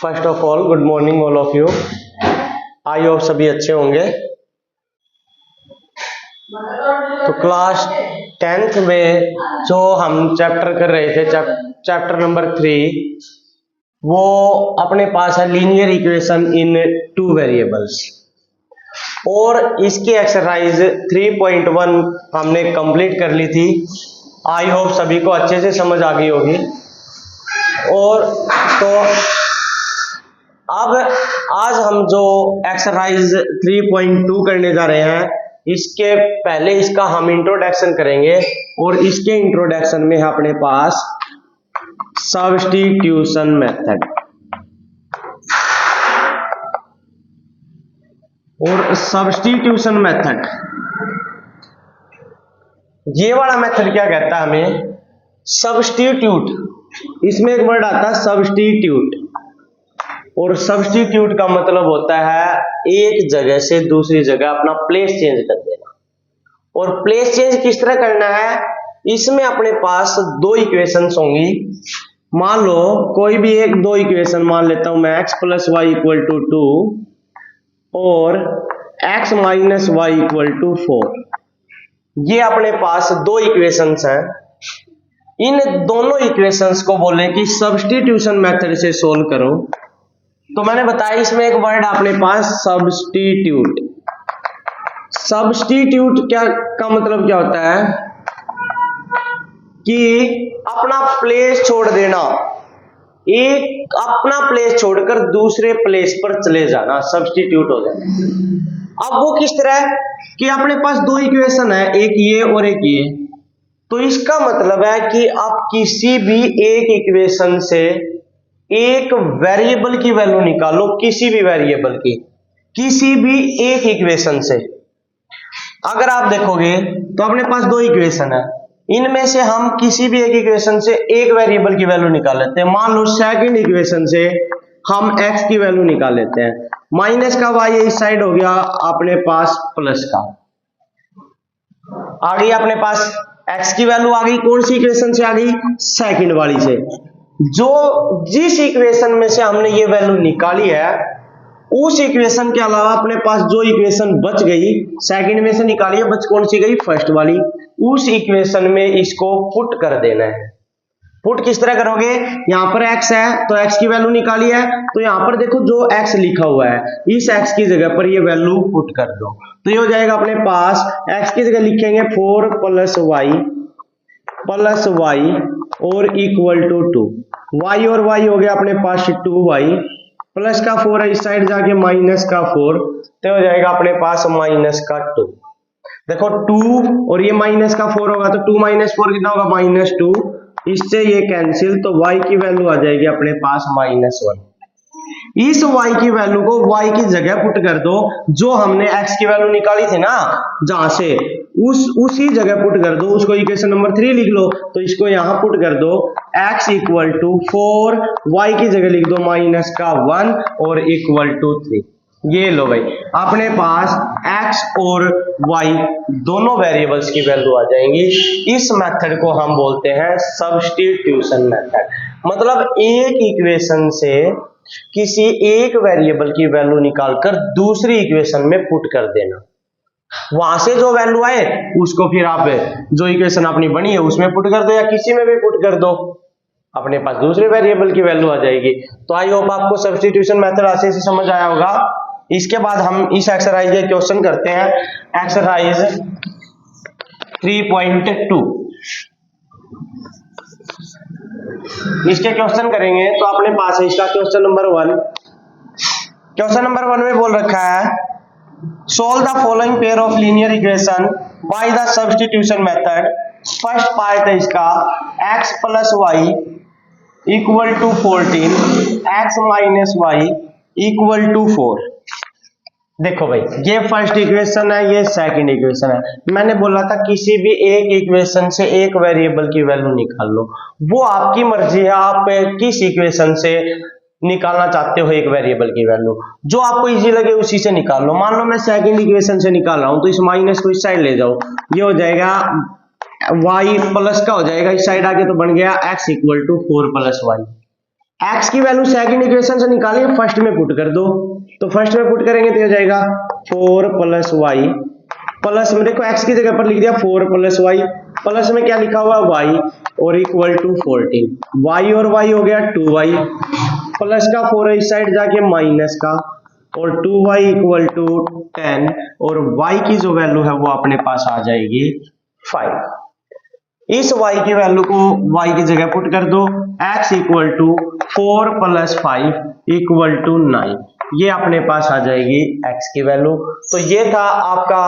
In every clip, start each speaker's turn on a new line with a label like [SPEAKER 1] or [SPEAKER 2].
[SPEAKER 1] First of all good morning all of you. I hope सभी अच्छे होंगे। तो क्लास 10th में जो हम चैप्टर कर रहे थे चैप्टर नंबर 3, वो अपने पास है linear equation in two variables, और इसकी एक्सरसाइज 3.1 हमने कंप्लीट कर ली थी। आई होप सभी को अच्छे से समझ आ गई होगी। और तो अब आज हम जो एक्सरसाइज 3.2 करने जा रहे हैं, इसके पहले इसका हम इंट्रोडक्शन करेंगे, और इसके इंट्रोडक्शन में है अपने पास सब्स्टिट्यूशन मेथड। और सब्स्टिट्यूशन मेथड, ये वाला मेथड क्या कहता है हमें? सब्स्टिट्यूट, इसमें एक वर्ड आता है सब्स्टिट्यूट, और सब्स्टिट्यूट का मतलब होता है एक जगह से दूसरी जगह अपना प्लेस चेंज कर देना। और प्लेस चेंज किस तरह करना है? इसमें अपने पास दो इक्वेशंस होंगी। मान लो कोई भी एक दो इक्वेशन मान लेता हूं मैं, x plus y equal to 2 और x minus y equal to 4। ये अपने पास दो इक्वेशंस हैं। इन दोनों इक्वेशंस को बोले कि सब्स्टिट्यूशन मेथड से सोल्व करो। तो मैंने बताया इसमें एक वर्ड अपने पास सब्स्टिट्यूट। सब्स्टिट्यूट क्या का मतलब क्या होता है कि अपना प्लेस छोड़ देना, एक अपना प्लेस छोड़कर दूसरे प्लेस पर चले जाना, सब्स्टिट्यूट हो जाना। अब वो किस तरह है कि अपने पास दो इक्वेशन है, एक ये और एक ये। तो इसका मतलब है कि आप किसी भी एक इक्वेशन से एक वेरिएबल की वैल्यू निकालो, किसी भी वेरिएबल की, किसी भी एक इक्वेशन से। अगर आप देखोगे तो अपने पास दो इक्वेशन है, इनमें से हम किसी भी एक इक्वेशन से एक वेरिएबल की वैल्यू निकाल लेते हैं। मान लो सेकंड इक्वेशन से हम x की वैल्यू निकाल लेते हैं। माइनस का y इस साइड हो गया, अपने पास प्लस का आ गई, अपने पास x की वैल्यू आ गई। कौन सी इक्वेशन से आ गई? सेकंड वाली से। जो जिस इक्वेशन में से हमने ये वैल्यू निकाली है, उस इक्वेशन के अलावा अपने पास जो इक्वेशन बच गई, सेकंड में से निकाली है, बच कौन सी गई? फर्स्ट वाली। उस इक्वेशन में इसको पुट कर देना है। पुट किस तरह करोगे? यहां पर x है तो x की वैल्यू निकाली है, तो यहां पर देखो जो x लिखा हुआ है, इस x की जगह पर ये वैल्यू पुट कर दो। तो ये हो जाएगा अपने पास, x की जगह लिखेंगे 4 प्लस y और इक्वल टू 2। y और y हो गया अपने पास 2y, प्लस का 4 है इस साइड जाके माइनस का 4, तो हो जाएगा अपने पास माइनस का 2। देखो 2 और ये माइनस का 4 होगा, तो 2 माइनस 4 कितना होगा? -2। इससे ये कैंसिल, तो y की वैल्यू आ जाएगी अपने पास -1। इस y की वैल्यू को y की जगह पुट कर दो, जो हमने x की वैल्यू निकाली थी ना, जहां से उसी जगह पुट कर दो, उसको इक्वेशन नंबर 3 लिख लो। तो इसको यहां पुट कर दो, x इक्वल टू 4, y की जगह लिख दो माइनस का 1 और इक्वल टू 3। ये लो भाई, अपने पास x और y दोनों वेरिएबल्स की वैल्यू आ जाएंगी। इस मेथड को हम बोलते हैं सब्स्टिट्यूशन मेथड। मतलब एक इक्वेशन से किसी एक वेरिएबल की वैल्यू निकालकर दूसरी इक्वेशन में पुट कर देना। वहां से जो वैल्यू आए उसको फिर आप जो इक्वेशन अपनी बनी है उसमें पुट कर दो, या किसी में भी पुट कर दो, अपने पास दूसरे वेरिएबल की वैल्यू आ जाएगी। तो आई होप आपको सब्स्टिट्यूशन मेथड अच्छे से समझ आया होगा। इसके बाद हम इस एक्सरसाइज के क्वेश्चन करते हैं, एक्सरसाइज 3.2। इसके क्वेश्चन करेंगे तो अपने पास है इसका क्वेश्चन नंबर 1। क्वेश्चन नंबर 1 में बोल रखा है, solve the following pair of linear equation by the substitution method. First part है इसका, x plus y equal to 14, x minus y equal to 4। देखो भाई, ये फर्स्ट इक्वेशन है, ये सेकंड इक्वेशन है। मैंने बोला था किसी भी एक इक्वेशन से एक वेरिएबल की वैल्यू निकाल लो। वो आपकी मर्जी है, आप किस इक्वेशन से निकालना चाहते हो एक वेरिएबल की वैल्यू, जो आपको इजी लगे उसी से निकाल लो। मान लो मैं सेकंड इक्वेशन से निकाल रहा हूं, तो इस माइनस को इस साइड ले जाओ, ये हो जाएगा y प्लस का हो जाएगा, इस साइड आके तो बन गया x equal to 4 plus y. x की वैल्यू सेकंड इक्वेशन से निकालिए, फर्स्ट में पुट कर दो। तो फर्स्ट में पुट करेंगे तो हो जाएगा 4 प्लस वाई प्लस में देखो x की जगह पर लिख दिया 4 प्लस वाई, प्लस में क्या लिखा हुआ y और इक्वल टू 14। y और y हो गया 2y प्लस का 4 इस साइड जाके माइनस का और 2y इक्वल टू 10 और y की जो वैल्यू है वो अपने पास आ जाएगी 5। इस y की वैल्यू को y की जगह पुट कर दो, x equal to 4 plus 5 equal to 9, ये अपने पास आ जाएगी x की वैल्यू। तो ये था आपका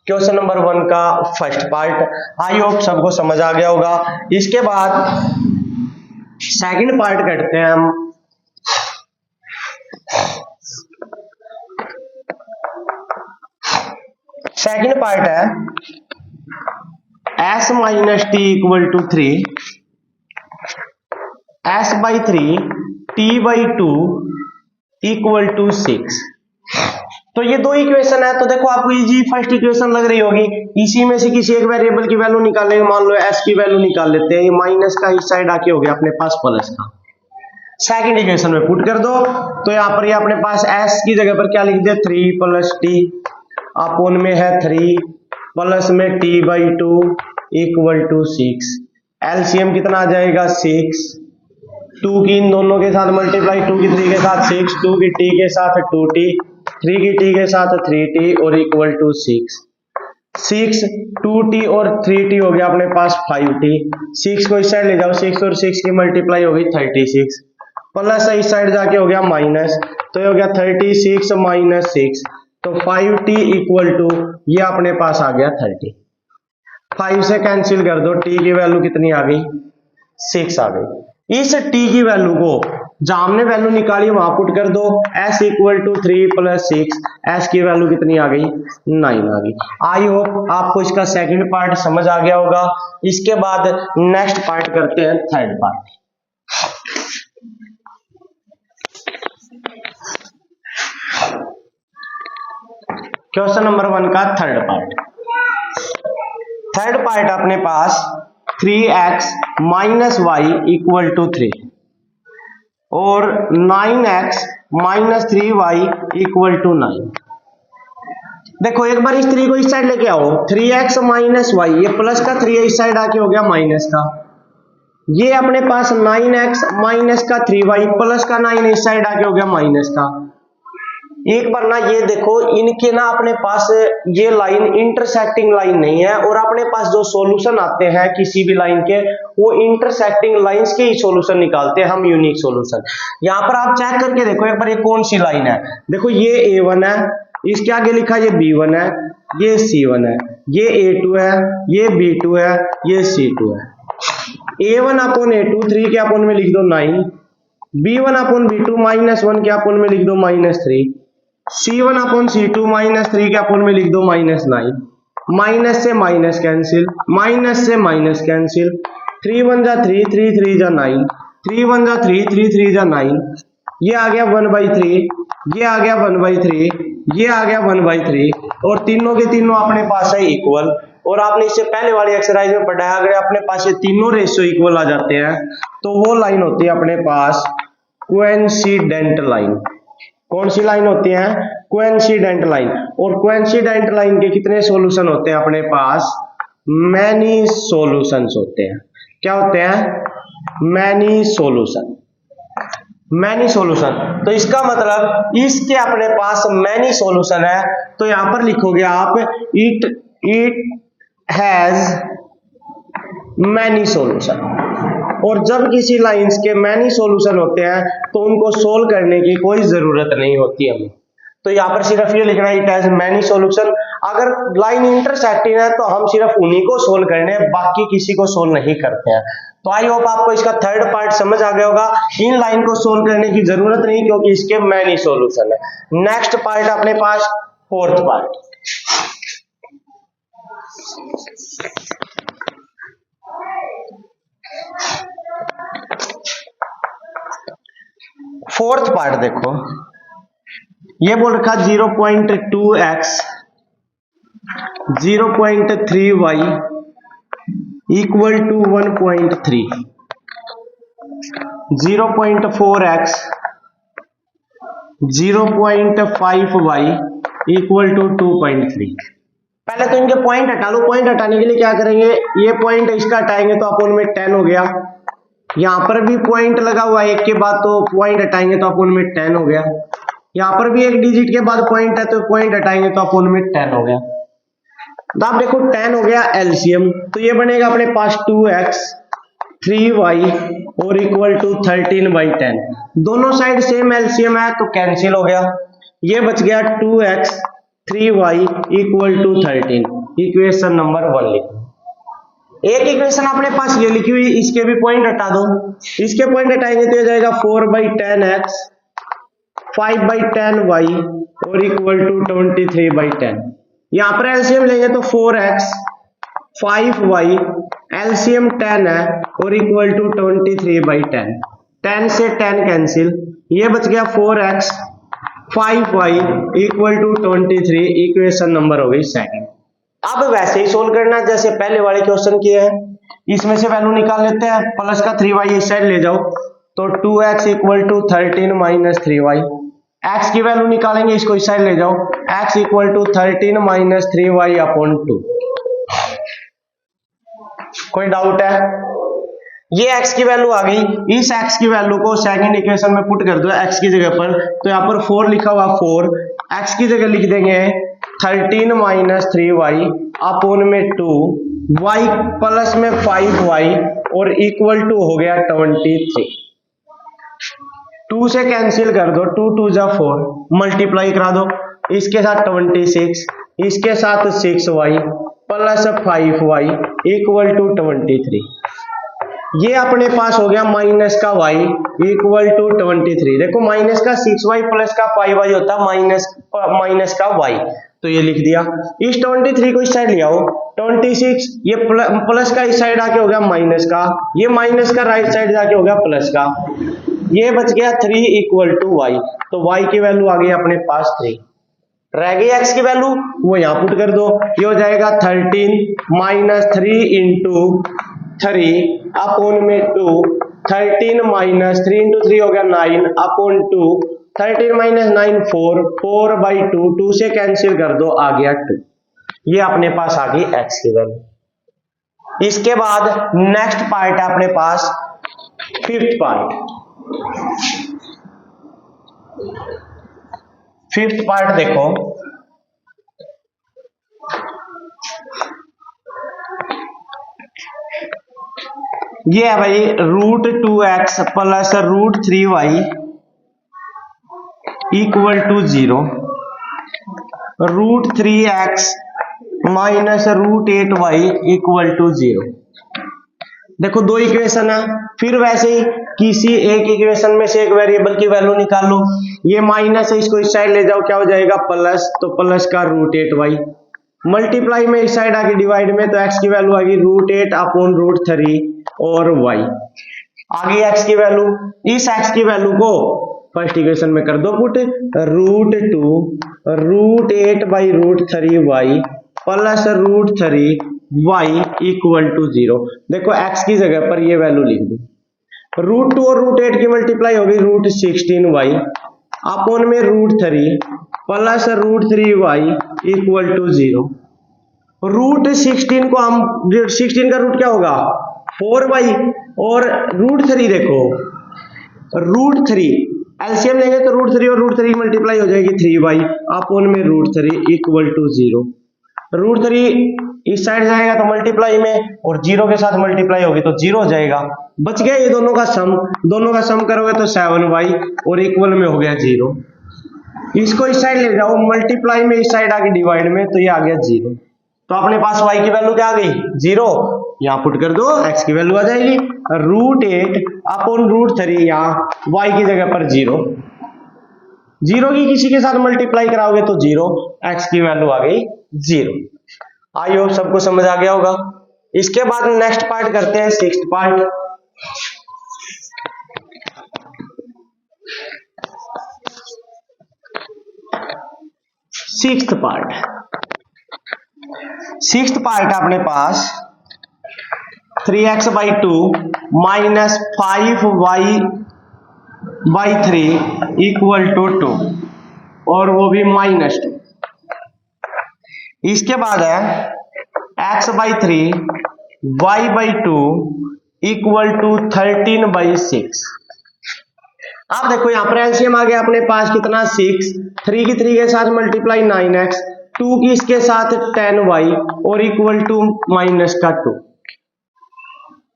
[SPEAKER 1] क्वेश्चन नंबर 1 का फर्स्ट पार्ट। आई होप सबको समझ आ गया होगा। इसके बाद सेकंड पार्ट करते हैं हम। सेकंड पार्ट है s minus t equal to 3, s by 3 t by 2 equal to 6। तो ये दो इक्वेशन है, तो देखो आपको इजी फर्स्ट इक्वेशन लग रही होगी। इसी में से किसी एक वेरिएबल की वैल्यू निकालेंगे, मान लो s की वैल्यू निकाल लेते हैं। ये माइनस का इस साइड आके हो गया अपने पास प्लस का, सेकंड इक्वेशन में पुट कर दो। तो यहाँ पर ये अपने पास s की जगह पर क्या लिख दिया 3 प्लस टी अपोन में है 3 प्लस में t by 2 equal to 6। LCM कितना आ जाएगा 6, 2 की इन दोनों के साथ मल्टीप्लाई, 2 की 3 के साथ 6, 2 की t के साथ 2t, 3 की t के साथ 3t और इक्वल टू 6। 6 2t और 3t हो गया अपने पास 5t। 6 को इस साइड ले जाओ, 6 और 6 की मल्टीप्लाई होगी 36 प्लस इस साइड जाके हो गया माइनस, तो ये हो गया 36 माइनस 6, तो 5t इक्वल टू ये अपने पास आ गया 30। 5 से कैंसिल कर दो, t की वैल्यू कितनी आ गई 6 आ गई। इस t की वैल्यू को जहां हमने वैल्यू निकाली वहां पुट कर दो, s equal to 3 plus 6, s की वैल्यू कितनी आ गई 9 आ गई। आई होप आपको इसका सेकंड पार्ट समझ आ गया होगा। इसके बाद नेक्स्ट पार्ट करते हैं थर्ड पार्ट। क्वेश्चन नंबर 1 का थर्ड पार्ट। थर्ड पार्ट अपने पास 3x minus y equal to 3 और 9x minus 3y equal to 9। देखो एक बार इस 3 को इस साइड लेके आओ, 3x माइनस वाई, ये प्लस का 3 इस साइड आके हो गया माइनस का, ये अपने पास 9x माइनस का 3y प्लस का 9 इस साइड आके हो गया माइनस का। एक बार ना ये देखो, इनके ना अपने पास ये लाइन इंटरसेक्टिंग लाइन नहीं है, और अपने पास जो सॉल्यूशन आते हैं किसी भी लाइन के, वो इंटरसेक्टिंग लाइंस के ही सॉल्यूशन निकालते हैं हम, यूनिक सॉल्यूशन। यहाँ पर आप चेक करके देखो एक बार ये कौन सी लाइन है। देखो ये A1 है, इसके आगे लिखा ये B1 है, ये C1 है, ये A2 है, ये B2 है, ये C2 है। A1 अपॉन A2 3 के अपॉन में लिख दो 9, B1 अपॉन B2 माइनस 1 के अपॉन में लिख दो minus 3, C1 upon C2 minus 3 के अपॉन में लिख दो माइनस 9, माइनस से माइनस कैंसिल, माइनस से माइनस कैंसिल, 3 1 जा 3, 3 3 जा 9, 3 1 जा 3, 3 3 जा 9, ये आ गया 1/3, ये आ गया 1/3, ये आ गया 1/3, और तीनों के तीनों अपने पास है इक्वल। और आपने इससे पहले वाली एक्सरसाइज में पढ़ा है, अगर अपने पास ये तीनों रेशियो इक्वल आ जाते हैं तो वो लाइन होती है अपने पास कोइंसिडेंट लाइन। कौन सी लाइन होती है कोइंसिडेंट लाइन। और कोइंसिडेंट लाइन के कितने सॉल्यूशन होते हैं अपने पास, मैनी सॉल्यूशंस होते हैं। क्या होते हैं मैनी सॉल्यूशन, मैनी सॉल्यूशन। तो इसका मतलब इसके अपने पास मैनी सॉल्यूशन है, तो यहां पर लिखोगे आप इट हैज मैनी सॉल्यूशन। और जब किसी लाइंस के मैनी सॉल्यूशन होते हैं तो उनको सोल्व करने की कोई जरूरत नहीं होती हमें, तो यहाँ पर सिर्फ ये लिखना है इट हैज मैनी सॉल्यूशन। अगर लाइन इंटरसेक्टिंग है तो हम सिर्फ उन्हीं को सोल्व करने हैं, बाकी किसी को सोल्व नहीं करते हैं। तो आई होप आपको इसका थर्ड पार्ट समझ आ गया होगा। इन लाइन को सोल्व करने की जरूरत नहीं क्योंकि इसके मैनी सॉल्यूशन है। नेक्स्ट पार्ट अपने पास फोर्थ पार्ट। फोर्थ पार्ट देखो, ये बोल रखा 0.2x 0.3y equal to 1.3। 0.4x 0.5y equal to 2.3। पहले तो इनके पॉइंट हटा लो। पॉइंट हटाने के लिए क्या करेंगे, ये पॉइंट इसका हटाएंगे तो अपोन में 10 हो गया। यहाँ पर भी पॉइंट लगा हुआ है एक के बाद, तो पॉइंट हटाएंगे तो अपोन में 10 हो गया। यहाँ पर भी एक डिजिट के बाद पॉइंट है तो पॉइंट हटाएंगे तो अपोन में 10 हो गया। तो आप देखो 10 हो गया एलसीएम, तो ये बनेगा अपने पास 2x 3y और इक्वल टू 13/10। दोनों साइड सेम एलसीएम है तो कैंसिल हो गया। ये बच गया 2x 3y equal to 13। Equation number 1 लिखो। एक इक्वेशन अपने पास ये लिखी हुई, इसके भी पॉइंट हटा दो। इसके पॉइंट हटाएंगे तो ये जाएगा 4/10x 5/10y और इक्वल टू 23/10। यहां पर एलसीएम लेंगे तो 4x 5y एलसीएम 10 है और इक्वल टू 23/10। 10 से 10 कैंसिल, ये बच गया 4x 5y equal to 23। Equation number हो गई सेकंड। अब वैसे ही सोल्व करना जैसे पहले वाले क्वेश्चन किए हैं। इसमें से वैल्यू निकाल लेते हैं। प्लस का 3y इस साइड ले जाओ तो 2x equal to 13 minus 3y। x की वैल्यू निकालेंगे, इसको इस साइड ले जाओ। x equal to 13 minus 3y upon 2। कोई डाउट है? ये x की वैल्यू आ गई। इस x की वैल्यू को सेकंड इक्वेशन में पुट कर दो x की जगह पर, तो यहाँ पर 4 लिखा हुआ 4, x की जगह लिख देंगे 13 माइनस 3y अपॉन में 2, y प्लस में 5y और इक्वल टू हो गया 23। 2 से कैंसिल कर दो, 2 2 जा 4, मल्टीप्लाई करा दो। इसके साथ 26, इसके साथ 6y plus 5y equal to 23। ये अपने पास हो गया माइनस का y इक्वल टू 23। देखो माइनस का 6y प्लस का 5y होता माइनस का y, तो ये लिख दिया। इस 23 को इस साइड ले आओ, 26 ये प्लस का इस साइड आके हो गया माइनस का, ये माइनस का राइट साइड जाके हो गया प्लस का। ये बच गया 3 इक्वल टू y, तो y की वैल्यू आ गई अपने पास 3। रह गई x की वैल्यू, वो यहां पुट कर दो। ये हो जाएगा 13 माइनस 3 इंटू 3 अपॉन में 2। 13 माइनस 3 इंटू 3 हो गया 9 अपॉन 2। 13 माइनस 9 4, 4/2, 2 से कैंसिल कर दो, आ गया 2। ये अपने पास आ गई x की वैल्यू। इसके बाद नेक्स्ट पार्ट है अपने पास फिफ्थ पार्ट। फिफ्थ पार्ट देखो, ये है भाई √2x plus √3y equal to 0, √3x minus √8y equal to 0। देखो दो इक्वेशन है, फिर वैसे ही किसी एक इक्वेशन में से एक वेरिएबल की वैल्यू निकाल लो। ये माइनस है, इसको इस साइड ले जाओ, क्या हो जाएगा प्लस, तो प्लस का √8y मल्टीप्लाई में इस साइड आगे डिवाइड में, तो x की वैल्यू आ गई √8 अपॉन √3 और y आ गई x की वैल्यू। इस x की वैल्यू को फर्स्ट इक्वेशन में कर दो put, √2 √8/√3y plus √3y equal to 0। देखो x की जगह पर ये वैल्यू लिख दो। √2 और √8 की मल्टीप्लाई होगी √16y अपॉन में √3 प्लस √3y इक्वल टू 0। √16 को हम 16 का रूट क्या होगा 4y और √3 देखो √3 एलसीएम लेंगे तो √3 और √3 मल्टीप्लाई हो जाएगी 3y अपॉन में √3 इक्वल टू 0। √3 इस साइड जाएगा तो मल्टीप्लाई में, और 0 के साथ मल्टीप्लाई होगी तो 0 हो जाएगा। बच गया ये दोनों का सम करोगे तो 7y और इक्वल में हो गया 0। इसको इस साइड ले जाओ, मल्टीप्लाई में इस साइड आगे डिवाइड में, तो ये आ गया 0। तो अपने पास y की वैल्यू क्या आ गई 0। यहाँ पुट कर दो, x की वैल्यू आ जाएगी √8 अपॉन √3, यहाँ y की जगह पर 0। 0 की किसी के साथ मल्टीप्लाई कराओगे तो 0, x की वैल्यू आ गई 0। आई होप सबको समझ आ गया होगा। इसके बाद नेक्स्ट पार्ट करते हैं, सिक्स्थ पार्ट। सिक्स्थ पार्ट है अपने पास 3x/2 minus 5y/3 equal to 2 और वो भी -2। इसके बाद है x/3 y/2 इक्वल टू 13/6। आप देखो यहाँ पर एलसीएम आ गया अपने पास कितना 6, 3 की 3 के साथ मल्टीप्लाई 9x, 2 की इसके साथ 10y और इक्वल टू -2।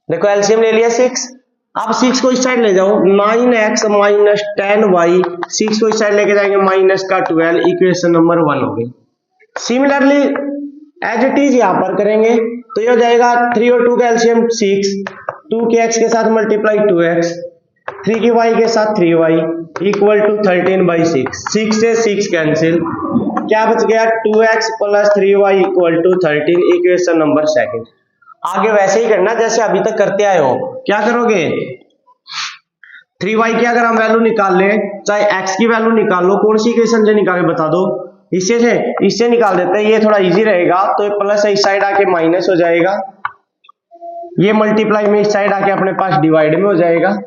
[SPEAKER 1] देखो एलसीएम ले लिया 6। अब 6 को इस साइड ले जाओ, 9x माइनस 10y, 6 को इस साइड लेके जाएंगे -12, इक्वेशन नंबर 1 हो गई। सिमिलरली एज इट इज यहाँ पर करेंगे तो ये हो जाएगा 3 और 2 का एलसीएम 6, 2 के x के साथ मल्टीप्लाई 2x, 3 की y के साथ 3y इक्वल टू 13/6। 6 से 6 कैंसिल, क्या बच गया 2x plus 3y equal to 13, equation number 2। आगे वैसे ही करना जैसे अभी तक करते आए हो। क्या करोगे 3y की अगर हम वैल्यू निकाल लें, चाहे x की वैल्यू निकाल लो, कौन सी इक्वेशन से निकाले बता दो। इससे निकाल देते हैं, ये थोड़ा इजी रहेगा। तो ये प्लस इस साइड आके माइनस हो जाएगा, ये मल्टीप्लाई में इस साइड आके अपने पास डिवाइड में हो जाएगा।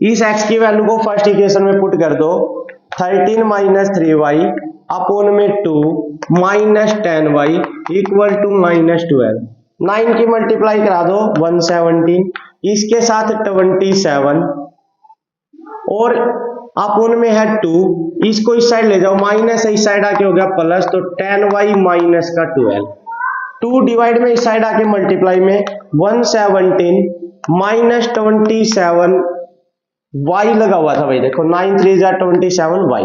[SPEAKER 1] इस x की वैल्यू को फर्स्ट इक्वेशन में पुट कर दो, 13 माइनस 3y अपॉन में 2 माइनस 10y इक्वल टू -12। 9 की मल्टीप्लाई करा दो 117, इसके साथ 27 और अपॉन में है 2, इसको इस साइड ले जाओ, माइनस इस साइड आके हो गया प्लस, तो 10y माइनस का 12। 2 डिवाइड में इस साइड आके मल्टीप्लाई में 117 माइनस 27 y लगा हुआ था भाई, देखो 9 3 जा 27 y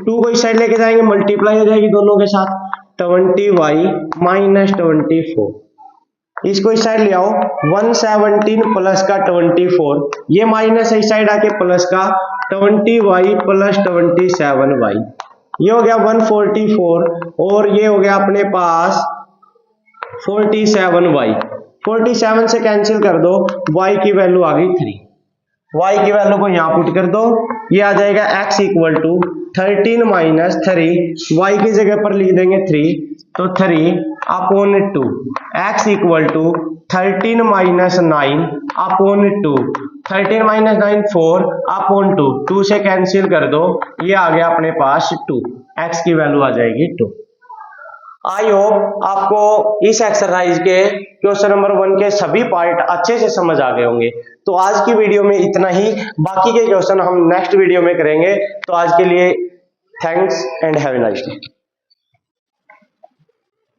[SPEAKER 1] 2 को इस साइड लेके जाएंगे, मल्टीप्लाई हो जाएगी दोनों के साथ, 20y माइनस 24। इसको इस साइड ले आओ, 117 प्लस का 24, ये माइनस इस साइड आके प्लस का 20y प्लस 27y, ये हो गया 144 और ये हो गया अपने पास 47y। 47 से कैंसिल कर दो, y की वैल्यू आ गई 3। y की वैल्यू को यहाँ पुट कर दो, ये आ जाएगा x equal to 13 minus 3, y की जगह पर लिख देंगे 3, तो 3 upon 2, x equal to 13 minus 9 upon 2, 13 minus 9 4 upon 2, 2 से कैंसिल कर दो, ये आ गया अपने पास 2, x की वैल्यू आ जाएगी 2। आई होप आपको इस एक्सरसाइज के क्वेश्चन नंबर 1 के सभी पार्ट अच्छे से समझ आ गए होंगे। तो आज की वीडियो में इतना ही, बाकी के क्वेश्चन हम नेक्स्ट वीडियो में करेंगे। तो आज के लिए thanks and have a nice day.